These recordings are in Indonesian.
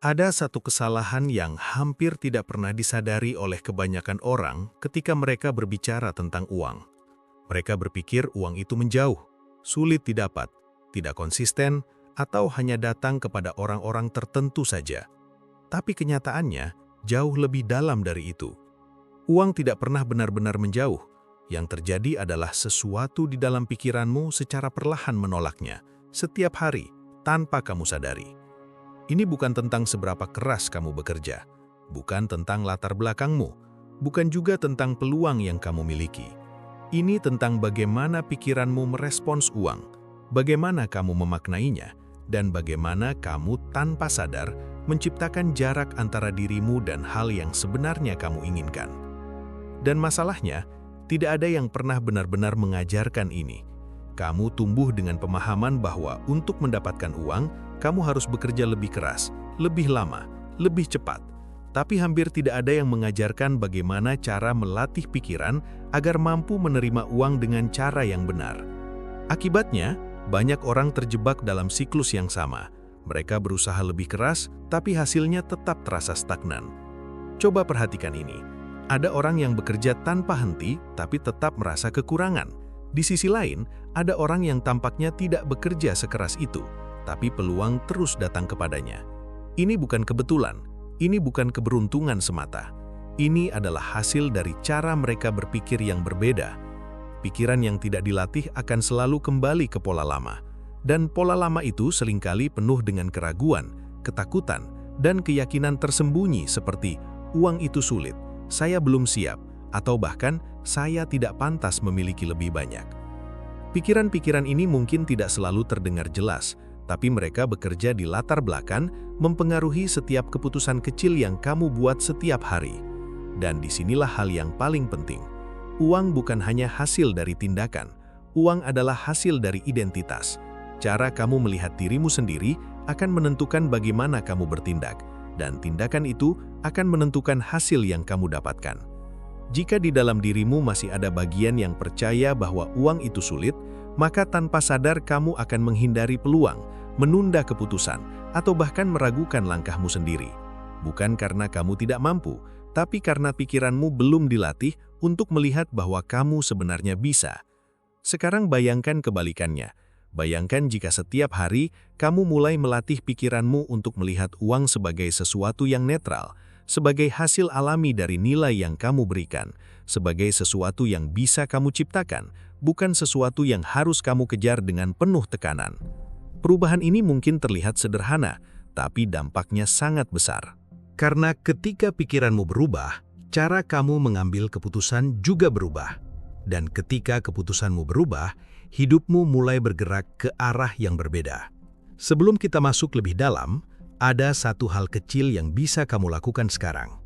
Ada satu kesalahan yang hampir tidak pernah disadari oleh kebanyakan orang ketika mereka berbicara tentang uang. Mereka berpikir uang itu menjauh, sulit didapat, tidak konsisten, atau hanya datang kepada orang-orang tertentu saja. Tapi kenyataannya jauh lebih dalam dari itu. Uang tidak pernah benar-benar menjauh. Yang terjadi adalah sesuatu di dalam pikiranmu secara perlahan menolaknya, setiap hari, tanpa kamu sadari. Ini bukan tentang seberapa keras kamu bekerja, bukan tentang latar belakangmu, bukan juga tentang peluang yang kamu miliki. Ini tentang bagaimana pikiranmu merespons uang, bagaimana kamu memaknainya, dan bagaimana kamu tanpa sadar menciptakan jarak antara dirimu dan hal yang sebenarnya kamu inginkan. Dan masalahnya, tidak ada yang pernah benar-benar mengajarkan ini. Kamu tumbuh dengan pemahaman bahwa untuk mendapatkan uang, kamu harus bekerja lebih keras, lebih lama, lebih cepat. Tapi hampir tidak ada yang mengajarkan bagaimana cara melatih pikiran agar mampu menerima uang dengan cara yang benar. Akibatnya, banyak orang terjebak dalam siklus yang sama. Mereka berusaha lebih keras, tapi hasilnya tetap terasa stagnan. Coba perhatikan ini. Ada orang yang bekerja tanpa henti, tapi tetap merasa kekurangan. Di sisi lain, ada orang yang tampaknya tidak bekerja sekeras itu, tapi peluang terus datang kepadanya. Ini bukan kebetulan, ini bukan keberuntungan semata. Ini adalah hasil dari cara mereka berpikir yang berbeda. Pikiran yang tidak dilatih akan selalu kembali ke pola lama. Dan pola lama itu seringkali penuh dengan keraguan, ketakutan, dan keyakinan tersembunyi seperti uang itu sulit, saya belum siap, atau bahkan saya tidak pantas memiliki lebih banyak. Pikiran-pikiran ini mungkin tidak selalu terdengar jelas, tapi mereka bekerja di latar belakang, mempengaruhi setiap keputusan kecil yang kamu buat setiap hari. Dan disinilah hal yang paling penting. Uang bukan hanya hasil dari tindakan, uang adalah hasil dari identitas. Cara kamu melihat dirimu sendiri akan menentukan bagaimana kamu bertindak, dan tindakan itu akan menentukan hasil yang kamu dapatkan. Jika di dalam dirimu masih ada bagian yang percaya bahwa uang itu sulit, maka tanpa sadar kamu akan menghindari peluang, menunda keputusan, atau bahkan meragukan langkahmu sendiri. Bukan karena kamu tidak mampu, tapi karena pikiranmu belum dilatih untuk melihat bahwa kamu sebenarnya bisa. Sekarang bayangkan kebalikannya. Bayangkan jika setiap hari kamu mulai melatih pikiranmu untuk melihat uang sebagai sesuatu yang netral, sebagai hasil alami dari nilai yang kamu berikan, sebagai sesuatu yang bisa kamu ciptakan, bukan sesuatu yang harus kamu kejar dengan penuh tekanan. Perubahan ini mungkin terlihat sederhana, tapi dampaknya sangat besar. Karena ketika pikiranmu berubah, cara kamu mengambil keputusan juga berubah. Dan ketika keputusanmu berubah, hidupmu mulai bergerak ke arah yang berbeda. Sebelum kita masuk lebih dalam, ada satu hal kecil yang bisa kamu lakukan sekarang.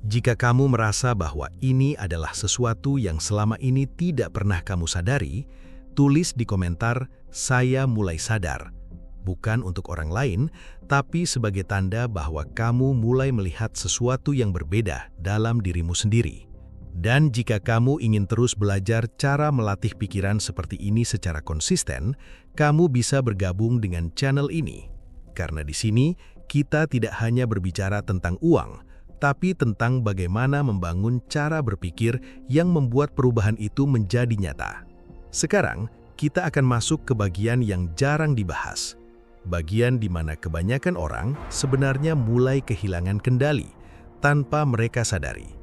Jika kamu merasa bahwa ini adalah sesuatu yang selama ini tidak pernah kamu sadari, tulis di komentar, "Saya mulai sadar." Bukan untuk orang lain, tapi sebagai tanda bahwa kamu mulai melihat sesuatu yang berbeda dalam dirimu sendiri. Dan jika kamu ingin terus belajar cara melatih pikiran seperti ini secara konsisten, kamu bisa bergabung dengan channel ini. Karena di sini, kita tidak hanya berbicara tentang uang, tapi tentang bagaimana membangun cara berpikir yang membuat perubahan itu menjadi nyata. Sekarang, kita akan masuk ke bagian yang jarang dibahas. Bagian di mana kebanyakan orang sebenarnya mulai kehilangan kendali tanpa mereka sadari.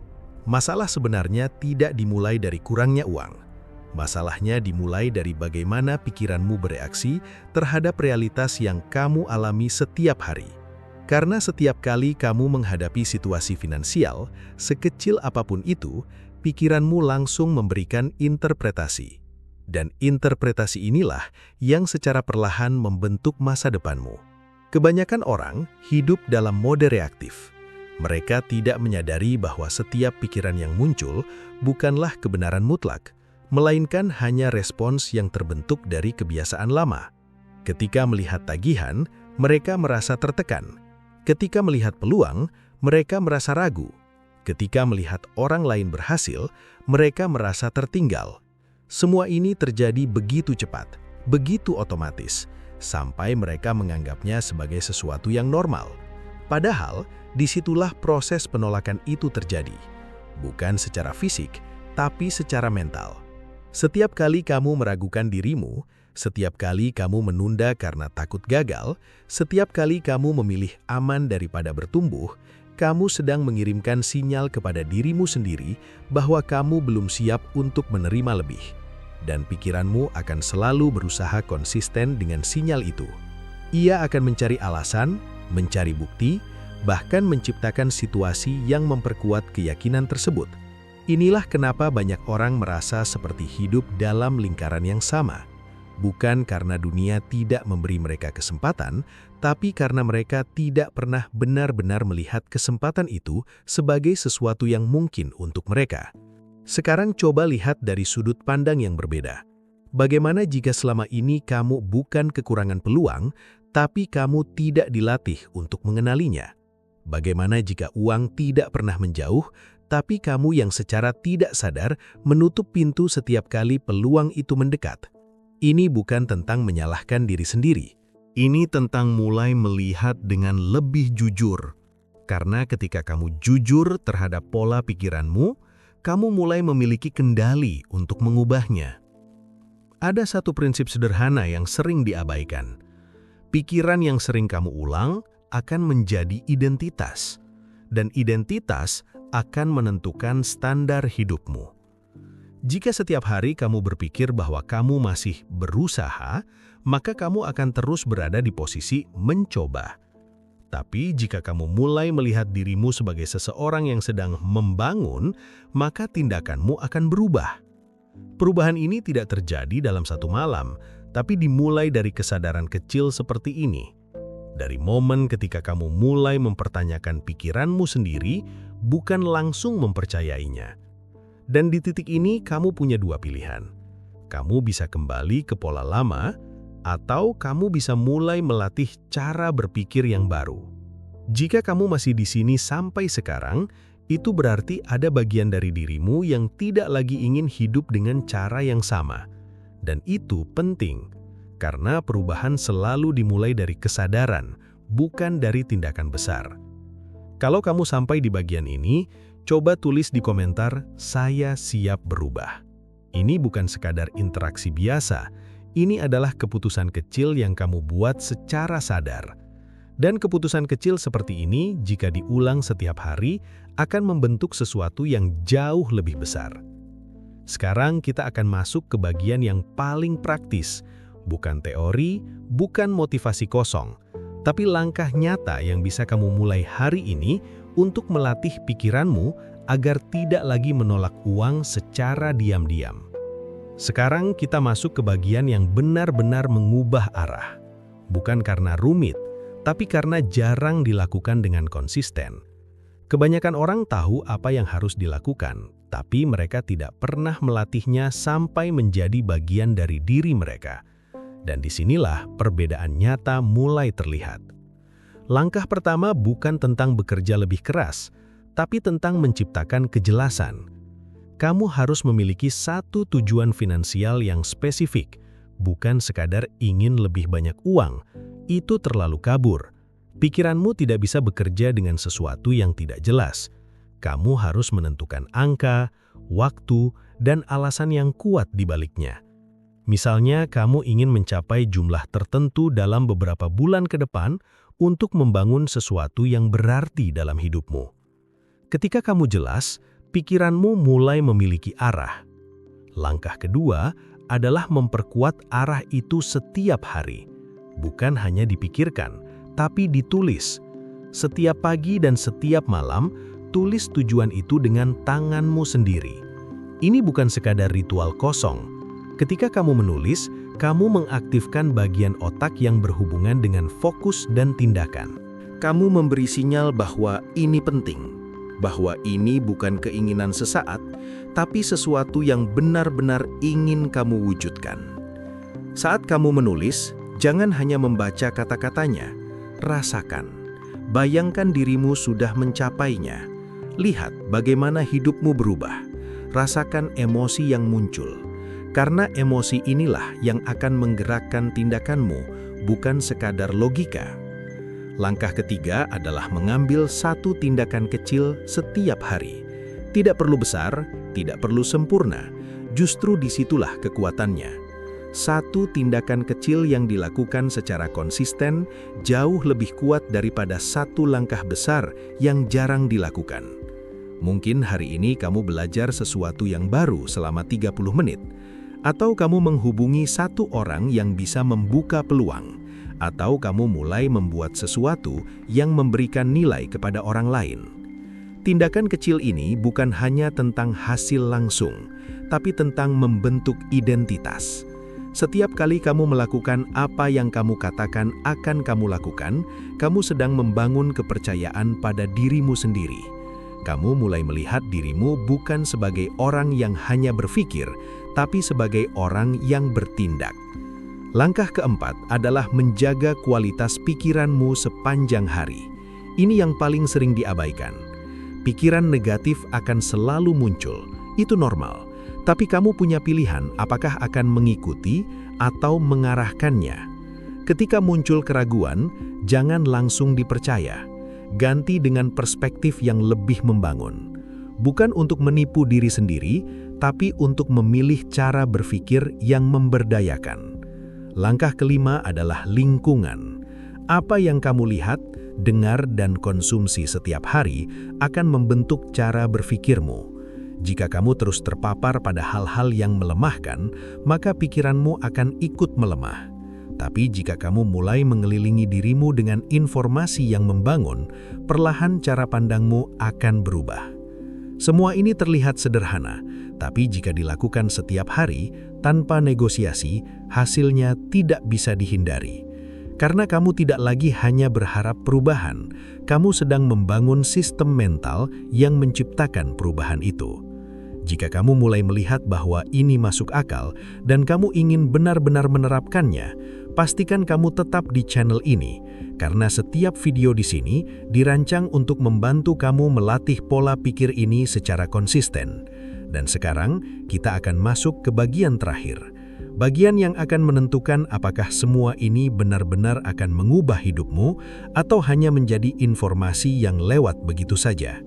Masalah sebenarnya tidak dimulai dari kurangnya uang. Masalahnya dimulai dari bagaimana pikiranmu bereaksi terhadap realitas yang kamu alami setiap hari. Karena setiap kali kamu menghadapi situasi finansial, sekecil apapun itu, pikiranmu langsung memberikan interpretasi. Dan interpretasi inilah yang secara perlahan membentuk masa depanmu. Kebanyakan orang hidup dalam mode reaktif. Mereka tidak menyadari bahwa setiap pikiran yang muncul bukanlah kebenaran mutlak, melainkan hanya respons yang terbentuk dari kebiasaan lama. Ketika melihat tagihan, mereka merasa tertekan. Ketika melihat peluang, mereka merasa ragu. Ketika melihat orang lain berhasil, mereka merasa tertinggal. Semua ini terjadi begitu cepat, begitu otomatis, sampai mereka menganggapnya sebagai sesuatu yang normal. Padahal, disitulah proses penolakan itu terjadi. Bukan secara fisik, tapi secara mental. Setiap kali kamu meragukan dirimu, setiap kali kamu menunda karena takut gagal, setiap kali kamu memilih aman daripada bertumbuh, kamu sedang mengirimkan sinyal kepada dirimu sendiri bahwa kamu belum siap untuk menerima lebih. Dan pikiranmu akan selalu berusaha konsisten dengan sinyal itu. Ia akan mencari alasan, mencari bukti, bahkan menciptakan situasi yang memperkuat keyakinan tersebut. Inilah kenapa banyak orang merasa seperti hidup dalam lingkaran yang sama. Bukan karena dunia tidak memberi mereka kesempatan, tapi karena mereka tidak pernah benar-benar melihat kesempatan itu sebagai sesuatu yang mungkin untuk mereka. Sekarang coba lihat dari sudut pandang yang berbeda. Bagaimana jika selama ini kamu bukan kekurangan peluang, tapi kamu tidak dilatih untuk mengenalinya? Bagaimana jika uang tidak pernah menjauh, tapi kamu yang secara tidak sadar menutup pintu setiap kali peluang itu mendekat? Ini bukan tentang menyalahkan diri sendiri. Ini tentang mulai melihat dengan lebih jujur. Karena ketika kamu jujur terhadap pola pikiranmu, kamu mulai memiliki kendali untuk mengubahnya. Ada satu prinsip sederhana yang sering diabaikan. Pikiran yang sering kamu ulang akan menjadi identitas, dan identitas akan menentukan standar hidupmu. Jika setiap hari kamu berpikir bahwa kamu masih berusaha, maka kamu akan terus berada di posisi mencoba. Tapi jika kamu mulai melihat dirimu sebagai seseorang yang sedang membangun, maka tindakanmu akan berubah. Perubahan ini tidak terjadi dalam satu malam, tapi dimulai dari kesadaran kecil seperti ini. Dari momen ketika kamu mulai mempertanyakan pikiranmu sendiri, bukan langsung mempercayainya. Dan di titik ini kamu punya dua pilihan. Kamu bisa kembali ke pola lama, atau kamu bisa mulai melatih cara berpikir yang baru. Jika kamu masih di sini sampai sekarang, itu berarti ada bagian dari dirimu yang tidak lagi ingin hidup dengan cara yang sama. Dan itu penting, karena perubahan selalu dimulai dari kesadaran, bukan dari tindakan besar. Kalau kamu sampai di bagian ini, coba tulis di komentar, "Saya siap berubah." Ini bukan sekadar interaksi biasa, ini adalah keputusan kecil yang kamu buat secara sadar. Dan keputusan kecil seperti ini, jika diulang setiap hari, akan membentuk sesuatu yang jauh lebih besar. Sekarang kita akan masuk ke bagian yang paling praktis, bukan teori, bukan motivasi kosong, tapi langkah nyata yang bisa kamu mulai hari ini untuk melatih pikiranmu agar tidak lagi menolak uang secara diam-diam. Sekarang kita masuk ke bagian yang benar-benar mengubah arah. Bukan karena rumit, tapi karena jarang dilakukan dengan konsisten. Kebanyakan orang tahu apa yang harus dilakukan, tapi mereka tidak pernah melatihnya sampai menjadi bagian dari diri mereka. Dan disinilah perbedaan nyata mulai terlihat. Langkah pertama bukan tentang bekerja lebih keras, tapi tentang menciptakan kejelasan. Kamu harus memiliki satu tujuan finansial yang spesifik, bukan sekadar ingin lebih banyak uang. Itu terlalu kabur. Pikiranmu tidak bisa bekerja dengan sesuatu yang tidak jelas. Kamu harus menentukan angka, waktu, dan alasan yang kuat di baliknya. Misalnya, kamu ingin mencapai jumlah tertentu dalam beberapa bulan ke depan untuk membangun sesuatu yang berarti dalam hidupmu. Ketika kamu jelas, pikiranmu mulai memiliki arah. Langkah kedua adalah memperkuat arah itu setiap hari. Bukan hanya dipikirkan, tapi ditulis. Setiap pagi dan setiap malam, tulis tujuan itu dengan tanganmu sendiri. Ini bukan sekadar ritual kosong. Ketika kamu menulis, kamu mengaktifkan bagian otak yang berhubungan dengan fokus dan tindakan. Kamu memberi sinyal bahwa ini penting, bahwa ini bukan keinginan sesaat, tapi sesuatu yang benar-benar ingin kamu wujudkan. Saat kamu menulis, jangan hanya membaca kata-katanya, rasakan. Bayangkan dirimu sudah mencapainya. Lihat bagaimana hidupmu berubah. Rasakan emosi yang muncul. Karena emosi inilah yang akan menggerakkan tindakanmu, bukan sekadar logika. Langkah ketiga adalah mengambil satu tindakan kecil setiap hari. Tidak perlu besar, tidak perlu sempurna, justru disitulah kekuatannya. Satu tindakan kecil yang dilakukan secara konsisten jauh lebih kuat daripada satu langkah besar yang jarang dilakukan. Mungkin hari ini kamu belajar sesuatu yang baru selama 30 menit, atau kamu menghubungi satu orang yang bisa membuka peluang, atau kamu mulai membuat sesuatu yang memberikan nilai kepada orang lain. Tindakan kecil ini bukan hanya tentang hasil langsung, tapi tentang membentuk identitas. Setiap kali kamu melakukan apa yang kamu katakan akan kamu lakukan, kamu sedang membangun kepercayaan pada dirimu sendiri. Kamu mulai melihat dirimu bukan sebagai orang yang hanya berpikir, tapi sebagai orang yang bertindak. Langkah keempat adalah menjaga kualitas pikiranmu sepanjang hari. Ini yang paling sering diabaikan. Pikiran negatif akan selalu muncul, itu normal. Tapi kamu punya pilihan apakah akan mengikuti atau mengarahkannya. Ketika muncul keraguan, jangan langsung dipercaya. Ganti dengan perspektif yang lebih membangun. Bukan untuk menipu diri sendiri, tapi untuk memilih cara berpikir yang memberdayakan. Langkah kelima adalah lingkungan. Apa yang kamu lihat, dengar, dan konsumsi setiap hari akan membentuk cara berpikirmu. Jika kamu terus terpapar pada hal-hal yang melemahkan, maka pikiranmu akan ikut melemah. Tapi jika kamu mulai mengelilingi dirimu dengan informasi yang membangun, perlahan cara pandangmu akan berubah. Semua ini terlihat sederhana, tapi jika dilakukan setiap hari, tanpa negosiasi, hasilnya tidak bisa dihindari. Karena kamu tidak lagi hanya berharap perubahan, kamu sedang membangun sistem mental yang menciptakan perubahan itu. Jika kamu mulai melihat bahwa ini masuk akal dan kamu ingin benar-benar menerapkannya, pastikan kamu tetap di channel ini, karena setiap video di sini dirancang untuk membantu kamu melatih pola pikir ini secara konsisten. Dan sekarang, kita akan masuk ke bagian terakhir. Bagian yang akan menentukan apakah semua ini benar-benar akan mengubah hidupmu atau hanya menjadi informasi yang lewat begitu saja.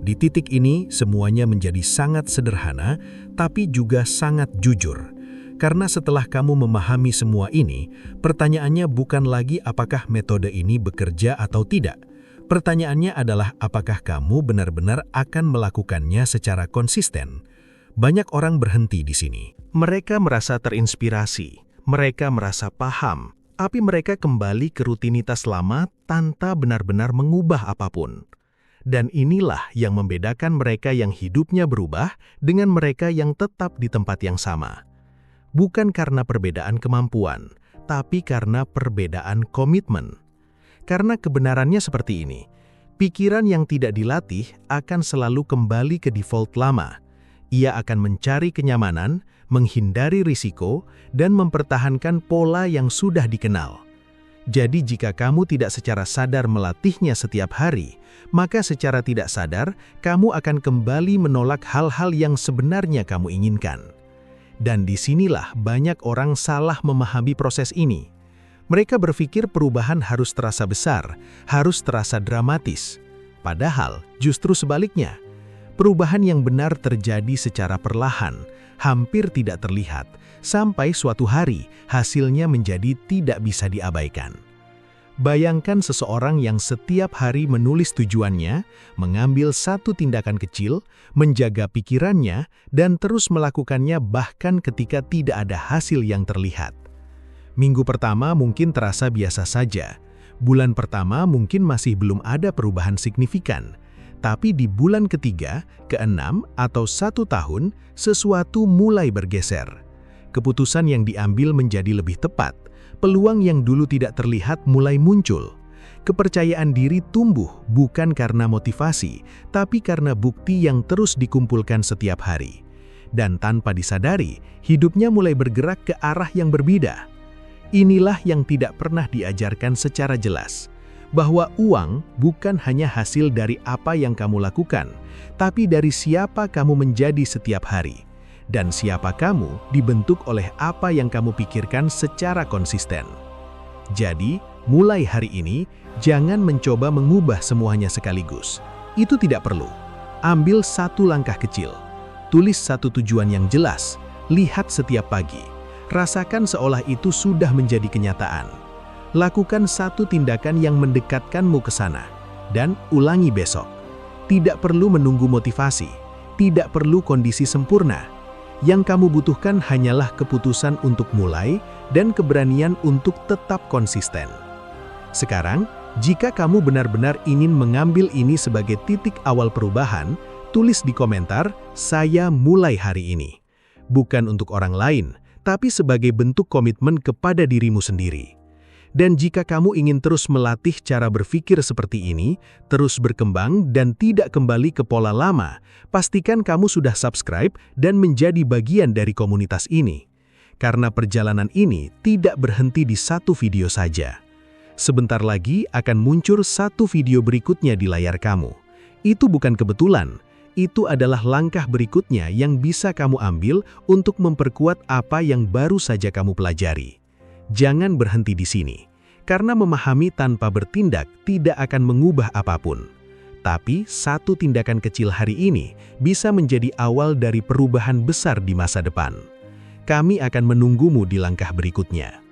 Di titik ini, semuanya menjadi sangat sederhana, tapi juga sangat jujur. Karena setelah kamu memahami semua ini, pertanyaannya bukan lagi apakah metode ini bekerja atau tidak. Pertanyaannya adalah apakah kamu benar-benar akan melakukannya secara konsisten. Banyak orang berhenti di sini. Mereka merasa terinspirasi, mereka merasa paham, tapi mereka kembali ke rutinitas lama tanpa benar-benar mengubah apapun. Dan inilah yang membedakan mereka yang hidupnya berubah dengan mereka yang tetap di tempat yang sama. Bukan karena perbedaan kemampuan, tapi karena perbedaan komitmen. Karena kebenarannya seperti ini, pikiran yang tidak dilatih akan selalu kembali ke default lama. Ia akan mencari kenyamanan, menghindari risiko, dan mempertahankan pola yang sudah dikenal. Jadi jika kamu tidak secara sadar melatihnya setiap hari, maka secara tidak sadar kamu akan kembali menolak hal-hal yang sebenarnya kamu inginkan. Dan disinilah banyak orang salah memahami proses ini. Mereka berpikir perubahan harus terasa besar, harus terasa dramatis. Padahal justru sebaliknya, perubahan yang benar terjadi secara perlahan, hampir tidak terlihat, sampai suatu hari hasilnya menjadi tidak bisa diabaikan. Bayangkan seseorang yang setiap hari menulis tujuannya, mengambil satu tindakan kecil, menjaga pikirannya, dan terus melakukannya bahkan ketika tidak ada hasil yang terlihat. Minggu pertama mungkin terasa biasa saja. Bulan pertama mungkin masih belum ada perubahan signifikan. Tapi di bulan ketiga, keenam, atau 1 tahun, sesuatu mulai bergeser. Keputusan yang diambil menjadi lebih tepat. Peluang yang dulu tidak terlihat mulai muncul. Kepercayaan diri tumbuh bukan karena motivasi, tapi karena bukti yang terus dikumpulkan setiap hari. Dan tanpa disadari, hidupnya mulai bergerak ke arah yang berbeda. Inilah yang tidak pernah diajarkan secara jelas, bahwa uang bukan hanya hasil dari apa yang kamu lakukan, tapi dari siapa kamu menjadi setiap hari. Dan siapa kamu dibentuk oleh apa yang kamu pikirkan secara konsisten. Jadi, Mulai hari ini, jangan mencoba mengubah semuanya sekaligus. Itu tidak perlu. Ambil satu langkah kecil. Tulis satu tujuan yang jelas. Lihat setiap pagi. Rasakan seolah itu sudah menjadi kenyataan. Lakukan satu tindakan yang mendekatkanmu ke sana. Dan ulangi besok. Tidak perlu menunggu motivasi. Tidak perlu kondisi sempurna. Yang kamu butuhkan hanyalah keputusan untuk mulai dan keberanian untuk tetap konsisten. Sekarang, jika kamu benar-benar ingin mengambil ini sebagai titik awal perubahan, tulis di komentar, "Saya mulai hari ini." Bukan untuk orang lain, tapi sebagai bentuk komitmen kepada dirimu sendiri. Dan jika kamu ingin terus melatih cara berpikir seperti ini, terus berkembang dan tidak kembali ke pola lama, pastikan kamu sudah subscribe dan menjadi bagian dari komunitas ini. Karena perjalanan ini tidak berhenti di satu video saja. Sebentar lagi akan muncul satu video berikutnya di layar kamu. Itu bukan kebetulan, itu adalah langkah berikutnya yang bisa kamu ambil untuk memperkuat apa yang baru saja kamu pelajari. Jangan berhenti di sini, karena memahami tanpa bertindak tidak akan mengubah apapun. Tapi satu tindakan kecil hari ini bisa menjadi awal dari perubahan besar di masa depan. Kami akan menunggumu di langkah berikutnya.